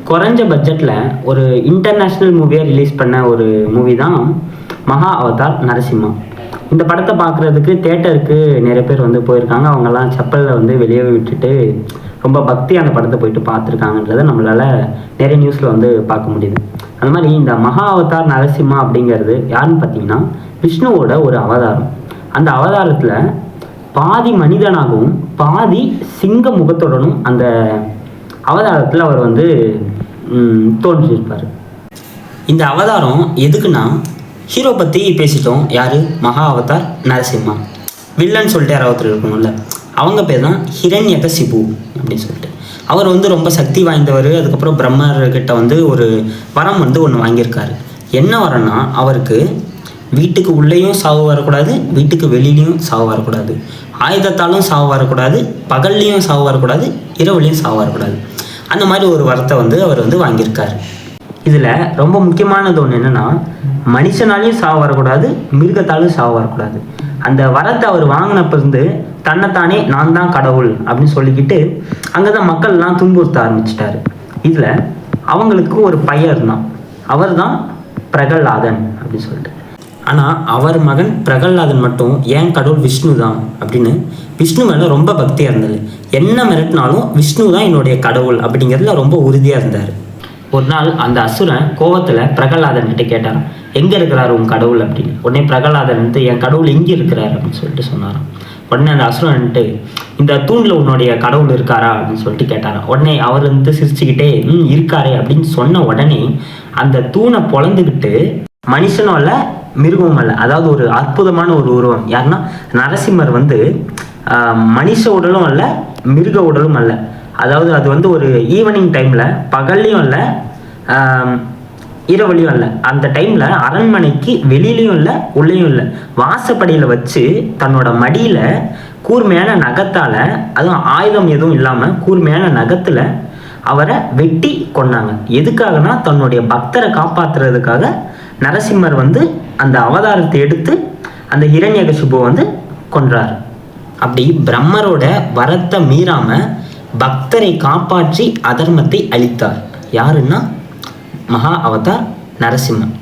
குறைஞ்ச பட்ஜெட்டில் ஒரு இன்டர்நேஷ்னல் மூவியை ரிலீஸ் பண்ண ஒரு மூவி தான் மகா அவதார் நரசிம்மா. இந்த படத்தை பார்க்குறதுக்கு தேட்டருக்கு நிறைய பேர் வந்து போயிருக்காங்க. அவங்கெல்லாம் செப்பலில் வந்து வெளியே விட்டுட்டு ரொம்ப பக்தி அந்த படத்தை போயிட்டு பார்த்துருக்காங்கன்றதை நம்மளால் நிறைய நியூஸில் வந்து பார்க்க முடியுது. அந்த மாதிரி இந்த மகா அவதார் நரசிம்மா அப்படிங்கிறது யாருன்னு பார்த்தீங்கன்னா விஷ்ணுவோட ஒரு அவதாரம். அந்த அவதாரத்தில் பாதி மனிதனாகவும் பாதி சிங்க முகத்துடனும் அந்த அவதாரத்தில் அவர் வந்து தோன்றியிருப்பார். இந்த அவதாரம் எதுக்குன்னா, ஹீரோ பற்றி பேசிட்டோம், யார்? மகா அவதார் நரசிம்மா. வில்லன் சொல்லிட்டு யாராவது இருக்கணும்ல, அவங்க பேர் தான் ஹிரண்யகசிபு அப்படின்னு சொல்லிட்டு. அவர் வந்து ரொம்ப சக்தி வாய்ந்தவர். அதுக்கப்புறம் பிரம்மர்கிட்ட வந்து ஒரு வரம் வந்து ஒன்று வாங்கியிருக்காரு. என்ன வரம்னா, அவருக்கு வீட்டுக்கு உள்ளேயும் சாவு வரக்கூடாது, வீட்டுக்கு வெளியிலையும் சாவு வரக்கூடாது, ஆயுதத்தாலும் சாவு வரக்கூடாது, பகல்லையும் சாவு வரக்கூடாது, இரவுலையும் சாவு வரக்கூடாது. அந்த மாதிரி ஒரு வரத்தை வந்து அவர் வந்து வாங்கியிருக்காரு. இதில் ரொம்ப முக்கியமானது ஒன்று என்னென்னா, மனுஷனாலையும் சாவு வரக்கூடாது, மிருகத்தாலும் சாவு வரக்கூடாது. அந்த வரத்தை அவர் வாங்கினப்பிருந்து தன்னைத்தானே நான் தான் கடவுள் அப்படின்னு சொல்லிக்கிட்டு அங்கே தான் மக்கள்லாம் துன்புறுத்த ஆரம்பிச்சிட்டாரு. இதில் அவங்களுக்கு ஒரு பையன் தான், அவர் தான் பிரகலாதன் அப்படின்னு சொல்லிட்டு. ஆனால் அவர் மகன் பிரகலாதன் மட்டும் ஏன் கடவுள் விஷ்ணு தான் அப்படின்னு விஷ்ணு மேலே ரொம்ப பக்தியாக இருந்தார். என்ன மிரட்டினாலும் விஷ்ணு தான் என்னுடைய கடவுள் அப்படிங்கிறதுல ரொம்ப உறுதியாக இருந்தார். ஒரு நாள் அந்த அசுரன் கோவத்தில் பிரகலாதன் கிட்ட கேட்டார், எங்கே இருக்கிறார் உன் கடவுள் அப்படின்னு. உடனே பிரகலாதன் வந்து என் கடவுள் எங்கே இருக்கிறார் அப்படின்னு சொல்லிட்டு சொன்னாராம். உடனே அந்த அசுரன் வந்துட்டு இந்த தூணில் உன்னுடைய கடவுள் இருக்காரா அப்படின்னு சொல்லிட்டு கேட்டாராம். உடனே அவர் வந்து சிரிச்சுக்கிட்டே இருக்காரே அப்படின்னு சொன்ன உடனே அந்த தூணை பொழந்துக்கிட்டு மனுஷனும் அல்ல மிருகமும் அல்ல, அதாவது ஒரு அற்புதமான ஒரு உருவம். யாருன்னா நரசிம்மர் வந்து மனுஷ உடலும் அல்ல, மிருக உடலும் அல்ல. அதாவது அது வந்து ஒரு ஈவினிங் டைமில், பகல்லையும் இல்லை இரவுலையும் இல்லை, அந்த டைமில் அரண்மனைக்கு வெளியிலையும் இல்லை உள்ளேயும் இல்லை, வாசப்படியில் வச்சு தன்னோட மடியில் கூர்மையான நகத்தால், அதுவும் ஆயுதம் எதுவும் இல்லாமல் கூர்மையான நகத்தில் அவரை வெட்டி கொண்டாங்க. எதுக்காகனா தன்னுடைய பக்தரை காப்பாற்றுறதுக்காக நரசிம்மர் வந்து அந்த அவதாரத்தை எடுத்து அந்த ஹிரண்யகசிபுவை வந்து கொன்றார். அப்படி பிரம்மரோட வரத்தை மீறாம பக்தரை காப்பாற்றி அதர்மத்தை அழித்தார். யாருன்னா மகா அவதார் நரசிம்மன்.